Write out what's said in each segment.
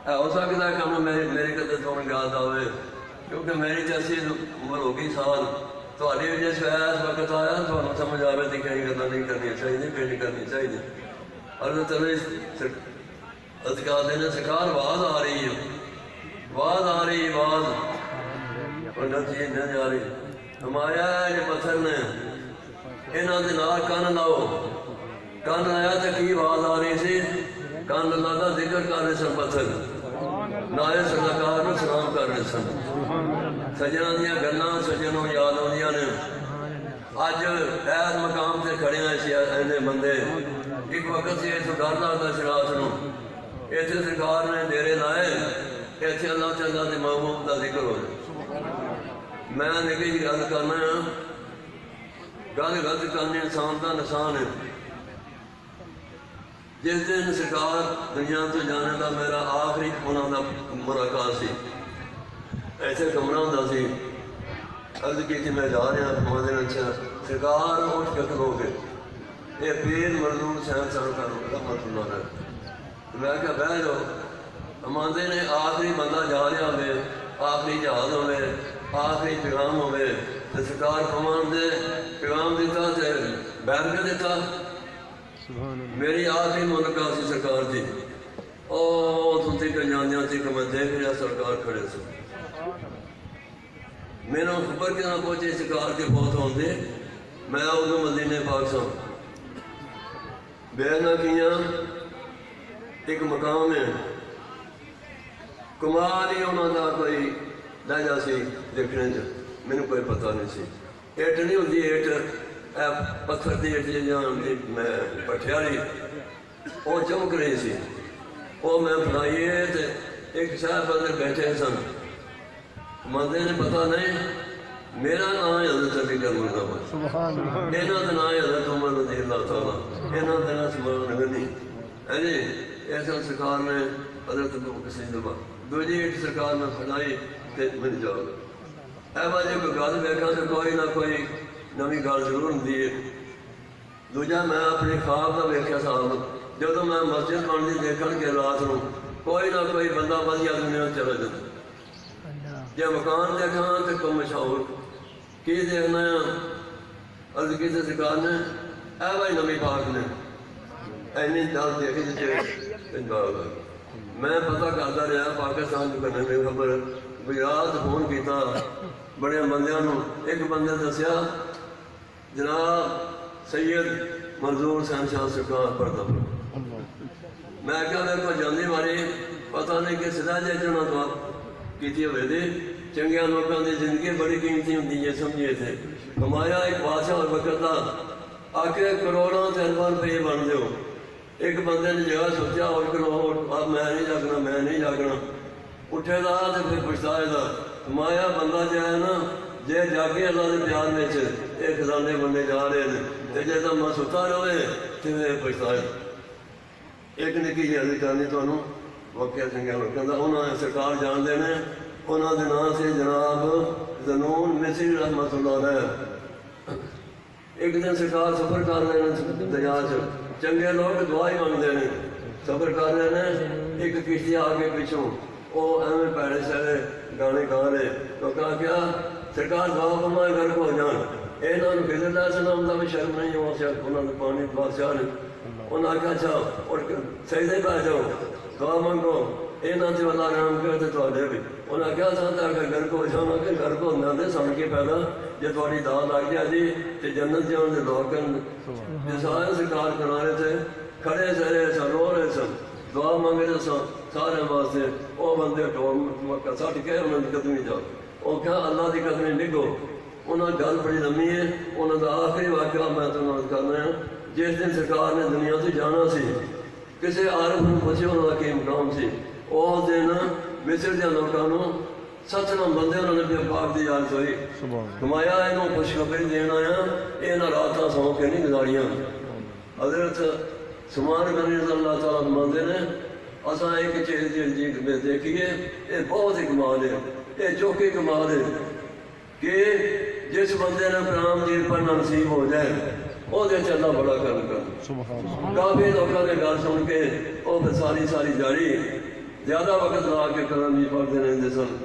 ہو سکتا ہے کہ میری کدے تمہیں یاد آئے کیونکہ میری 80 عمر ہو گئی سال تھوڑی بھی جس وقت آیا تمہیں سمجھ آئے تو کئی گلا نہیں کرنی چاہیے کہیں نہیں کرنی چاہیے اور چلو ادکار دینے سرکار آواز آ رہی ہے آواز آ رہی آواز اور نہ چیز نہ جا رہی ہمارا یہ پتھر نے یہاں کے نال کن لاؤ کن لایا تو کی آواز آ رہی سی کن لاتا ذکر کر رہے سن پتھر نائے سرکار کو سلام کر رہے سن سجنا دیا گلیں سجنوں یاد آدیاں نے اج ایس مقام سے کھڑے ہیں ایسے بندے ایک وقت سے اس ڈر لگتا شراط نو اتنے سرکار نے ڈیرے لائے اتنے اللہ تعالیٰ کے محبوب کا ذکر ہو میں نکی جی گل کرنا گل غلط کرنی انسان کا نقصان ہے جس دن سرکار دنیا تو جانے کا میرا آخری انہوں کا ملاقات سی ایسے کمرہ ہوتا سی عرض کی تھی میں جا رہا پانچ دن اچھا سرکار اٹھ کے کھلو گے یہ پیر مردود سین سن کر رحمت اللہ ہے میں کہا بہ جاؤ ہمارے نے آخری بندہ جا رہا ہوئے آخری جہاز ہوئے آخری پیغام ہوئے تو سرکار فرمان دے پیغام دیتا تے بیٹھ کے دیتا میری آخری ملاقات سی سرکار دی او تھی کہ جاندیاں تھی کہ میں دیکھ رہا سرکار کھڑے سے میرا خبر کے نہ پہنچے سرکار کے بہت ہوندے میں ادو مدینے پاک سا بیٹھ نہ کیاں ایک مقام ہے کمال ہی انہوں کا کوئی لہجہ سی دیکھنے سے مینوں کوئی پتہ نہیں سی ایٹ نہیں ہوتی ایٹ پتھر کی ایٹ جی میں پٹھیاری وہ چمک رہی سی وہ میں بنائیے تو ایک صاحب اندر بیٹھے سن مندے نے پتہ نہیں میرا نام ہے حضرت علی گڑھ مرزا یہاں کا نام ہے حضرت عمر رضی اللہ تعالیٰ یہاں کا نام سمان نگنی ہے جی ایسا سرکار نے حضرت کسی دبا دوجی ایک سرکار نے پھڑائی کہ من جاؤ اے باجی کوئی گل دیکھا تو کوئی نہ کوئی نوی گل ضرور ہوتی ہے دوجا میں اپنی خواب کا ویکھیا صاحب جدو میں مسجد بنتی دیکھن کے رات نو کوئی نہ کوئی بندہ بدیا دنیا چلا جاتا جی مکان دیکھا تو کوئی مشہور کی دیکھنا عرض کی سرکار نے اے بھائی نمی پاک نے اینی دل دیکھی جی میں پتہ کرتا رہا پاکستان کو کرنے میں خبر بھی رات فون کیتا بڑے بندیاں نو ایک بندے دسیا جناب سید منظور حسین شاہ سرکار پڑھتا میں کہا میرے کو جاندی ماری پتہ نہیں کہ سدا جے چنا تو کیتی ہوئے دے چنگیا لوگوں کی زندگی بڑی قیمتی ہوتی ہے سمجھے تھے ہمارا ایک بادشاہ اور وقت تھا آ کے کروڑوں سے ارباں روپے بن دو ایک بندے نے جگہ سوچا اور کرو اب میں نہیں جاگنا میں نہیں جاگنا اٹھے دا تو پھر پچھتائے دا ہمارا بندہ جو ہے نا جے جاگے اللہ کے پیار میں یہ خزانے بننے جا رہے ہیں تو جے تو میں ستا رہے تو پھر پچھتائے ایک نکی جی عرض کرنی تمہیں واقعہ چنگیا لوگوں کا انہوں نے سرکار جانتے ہیں انہوں کے نام سے جناب زنون مصری رحمت اللہ علیہ ایک دن سرکار سفر کر رہے ہیں دریا چنگے لوگ دعا ہی منگتے ہیں سفر کر رہے ہیں ایک کشتی آگے پچھوں وہ ایویں پیڑے سیڑے گانے گا رہے تو کہا کیا سرکار دعا فرمائے گھر کو جان یہاں خضر علیہ السلام کا بھی شرم نہیں ہوا شاید انہوں نے پانی بادشاہ نے انہوں نے آخیا اچھا اور سجدے پہ جاؤ دعا منگو یہاں سے اللہ رحم کرے تو بھی انہوں نے آخیا سا گھر کو جانا کہ گھر کو نہ سن کے پیدا جی تھوڑی دعا لگ جائے جی تو جنت جان کے دعا کرن جی سارے سرکار کنارے تھے کھڑے سہرے سن رو رہے سن دعا منگے سن سارے واسطے وہ بندے ٹوم سٹ کے انہوں کی قدمی جاؤ وہ کیا اللہ کی قدمی لکھو انہوں نے گل بڑی لمبی ہے انہوں کا آخری واقعہ میں تمہیں کرنا ہے جس دن سرکار نے دنیا سے جانا سی کسی عارف نے پوچھے انہوں کا کی مقام سی اس دن مصر کے لوگوں ستنم بندے انہوں نے بھی پاک دی یاد ہوئی ہمایا انہوں خوشخبری دین آیا یہاں راتاں سو کے نہیں گزاریاں حضرت سمان غنی رضی اللہ تعالیٰ فرماندے نے اساں ایک چیز جی دیکھیے یہ بہت ہی کمال ہے یہ چوکی کمال ہے کہ جس بندے نے پرام دین پڑھنا نصیب ہو جائے وہ اللہ بڑا کر کافی لوگوں نے گل سن کے وہ ساری جاری زیادہ وقت لا کے کلام جی پڑھتے رہتے سن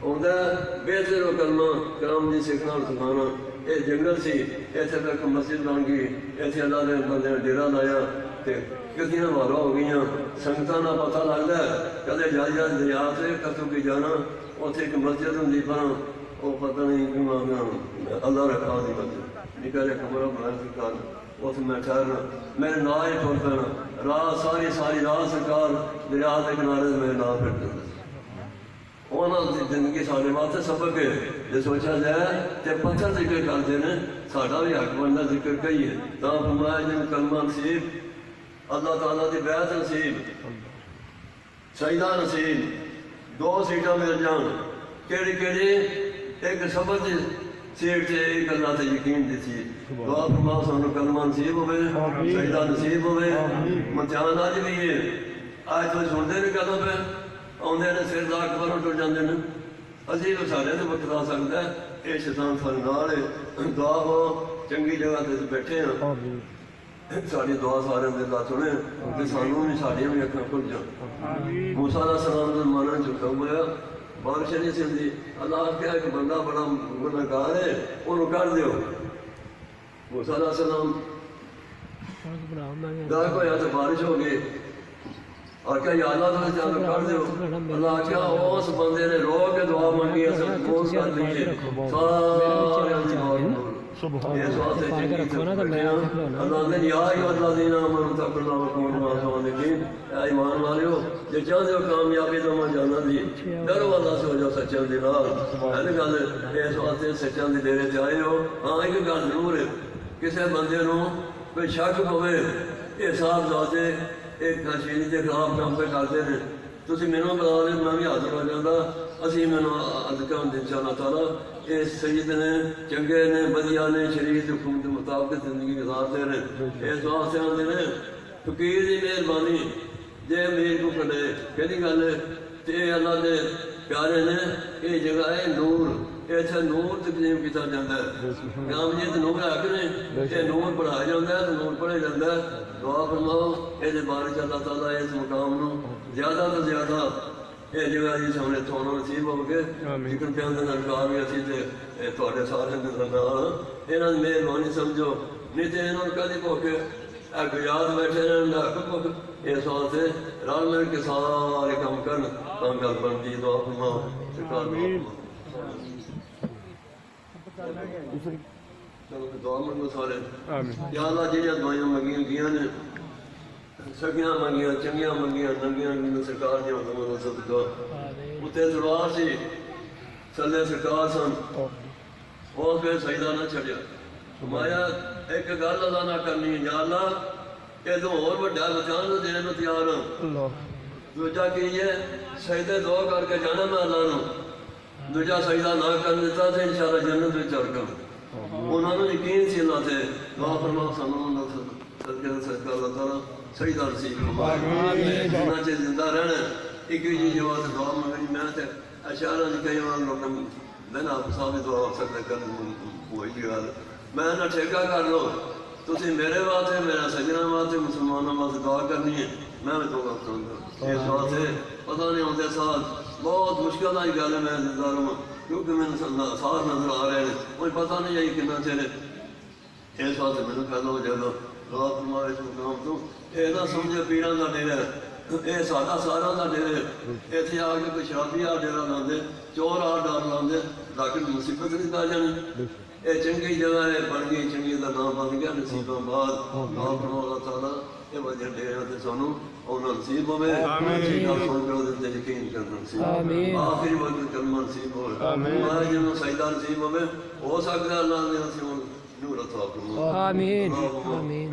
آتا بہتر وہ کلمہ کلام جی سیکھنا اور سکھانا یہ جنگل سی اتنے تک مسجد بن گئی اتنے اللہ کے بندے نے ڈیرا لایا کتنی مارا ہو گئی سنگتوں کا پتہ لگتا ہے کدے جج دریا سے کتوں کی جانا اتنے ایک مسجد ہوں پر وہ پتہ نہیں کہ اللہ رکھا دی مسجد نکا جا کمرہ بنایا سرکار اس میں ٹھہرنا میرے نا ہی ٹر پینا راہ ساری راہ سرکار دریا کے کنارے سے میرے نا پھر دینا انہوں کی زندگی سارے واسطے سبق ہے جو سوچا جائے تو پتھر ذکر کرتے ہیں ساڈا بھی حق بنتا ذکر کہیے تا فرمایا جن کلمہ نصیب اللہ تعالیٰ کی بیعت نصیب سجدہ نصیب دو سیٹاں مل جان کہڑی کہڑی ایک سبق سیٹ سے ایک اللہ سے یقین دیتی دعا فرما سانو کلمہ نصیب ہوئے سجدہ نصیب ہوئے امتحان اج بھی ہے آج تو سنتے نہیں کہنا پہ آدھے نے سر لا کے باہر ٹر جاتے ہیں ابھی بھی سارے تو وقت آ سکتا ہے یہ شیطان سارے نال ہے دعا ہو چنگی جگہ سے بیٹھے ہیں ساری دعا سارے اللہ سنے تو سانوں بھی ساڑیاں بھی اکھاں کھل جان موسیٰ علیہ السلام نے مانا چکا ہوا بارش نہیں سلتی اللہ کہا کہ بندہ بڑا گناہگار ہے انہوں کر دیو موسیٰ علیہ السلام گاہ کو یا تو بارش ہو گئی اور کیا یا اللہ تعالیٰ چاہتا کر دیو اللہ کیا اس بندے نے رو کے دعا مانگی ہے سب کون کر لیجئے سارے انتظار اس واسطے چنگی اللہ نے یا ایو اللہ دینا من تقرنا وکون ماسوانکین اے ایمان والیو جو چاہتے ہو کامیابی تو میں جانا دی ڈرو اللہ سے ہو جاؤ سچان دی نال ہے گل اس واسطے سچان دی ڈیرے تے آئے ہو ہاں ایک گل ضرور ہے کسی بندے نو کوئی شک ہوئے یہ صاحب ذاتے ایک خشیری کے خلاف کام پہ کرتے ہیں تسی مینوں بلا دے میں بھی حاضر ہو جاتا اسی مینوں ادکا انشاءاللہ تعالیٰ یہ سید نے چنگے نے بدیا نے شریعت حکم کے مطابق زندگی گزارتے ہیں اس واسطے آتے ہیں فقیر کی مہربانی جے میرے کو کھڑے کہڑی گل ہے تے اللہ دے پیارے نے یہ جگہ ہے نور ایسا نور تقسیم کیا جاتا ہے کام جی تو نور ہے کہ نہیں یہ نور پڑھایا جاتا ہے تو نور پڑھا جاتا ہے دعا فرماؤ یہ بارش اللہ تعالیٰ اس مقام نو زیادہ تو زیادہ یہ جگہ جی سامنے تھوڑا نصیب ہو کے ذکر پیان دے نرکار بھی اسی تے تھوڑے سارے دے نرکار انہاں دی مہربانی سمجھو نہیں تے انہاں کدی بھوکے ایک یاد بیٹھے رہن دا بھوک اس واسطے رل مل کے سارے کام کرن تاں گل بنتی دعا فرماؤ سرکار چلو دعا منگو سارے یا اللہ جہاں دعائیاں منگیاں گیاں نے سگیاں منگیاں چنگیاں منگیاں ننگیاں سرکار دیا حکموں صدقہ اتنے دربار سی تھلے سرکار سن اس پہ سجدہ نہ چھڈیا فرمایا ایک گل اللہ نہ کرنی یا اللہ یہ تو اور بڑا بچان تو دینے میں تیار ہوں دوجا کی ہے سجدے دعا کر کے جانا میں اللہ نو دوجا سجدہ نہ کر دیتا تو انشاءاللہ جنت میں چڑھ گا انہوں نے یقین سی اللہ سے دعا فرما سانوں صدقہ صدقہ اللہ تعالیٰ سجدہ نصیب جنہ چیز زندہ رہنا ایک ہی چیز جو آتے دعا مانگنی میں تے اشارہ جی کئی وہاں لوگوں میں آپ صاحب دعا سکتے کر ہوئی جی گل میں نہ ٹھیکہ کر لو تسی میرے واسطے میرا سجنہ واسطے مسلمانوں واسطے دعا کرنی ہے میں تو وقت کروں گا اس واسطے پتہ نہیں ہوتے ساتھ بہت مشکل آئی گل ہے میں زندہ رہوں کیونکہ میں نے سار نظر آ رہے ہیں مجھے پتہ نہیں آئی کتنا چہرے اس واسطے میں نے کہنا ہو جائے گا دعا فرمائے اس مقام تو یہ نہ سمجھے پیران کا ڈیرا یہ سارا سارا کا ڈیرا اتنے آ کے کوئی شرابی آ ڈیرا لاندے چور آ ڈر لاندے تاکہ مصیبت نہیں پا جانی یہ چنگی جگہ ہے بن گئی چنگی کا نام بن گیا نصیبوں بعد دعا فرما اللہ تعالیٰ یہ وجہ ڈیرا تے سانو ہونا نصیب ہوئے سن کے وہ یقین کرنا نصیب آخری وقت کلمہ نصیب ہوئے ہمارے جنہوں سجدہ نصیب ہوئے ہو سکتا ہے اللہ نے نصیب نور عطا فرما آمین آمین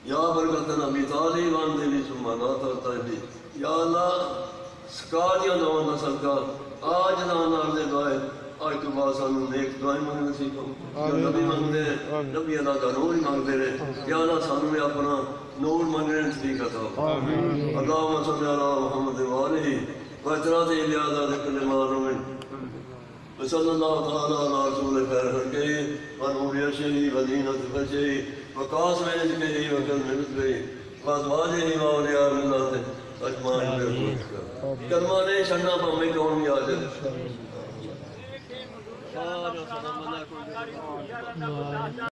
یا برکت نبی تعالی وان دلی سما لا ترتدی یا اللہ سکاریاں دعا نہ صدقہ آج دان عرض دعائے آج تو بعد سانو نیک دعائیں مانگنے سیکھو یا نبی مانگتے ہیں نبی اللہ کا نور ہی مانگتے رہے یا اللہ سانو میں اپنا نور مانگنے سیکھ عطا اللہم صلی اللہ محمد وآلہ وَاَتْرَاتِ اِلْيَادَ ذِكْرِ مَعْلُومٍ وصلی اللہ تعالیٰ علیہ رسول خیر خلقہ ونور یشہی ودینت فشہی وقاسم رزقہی وکلم رزقہی وازواجہی واولیاء اللہ اجمعین کلمہ نہیں چھڑنا پاویں کون یاد ہے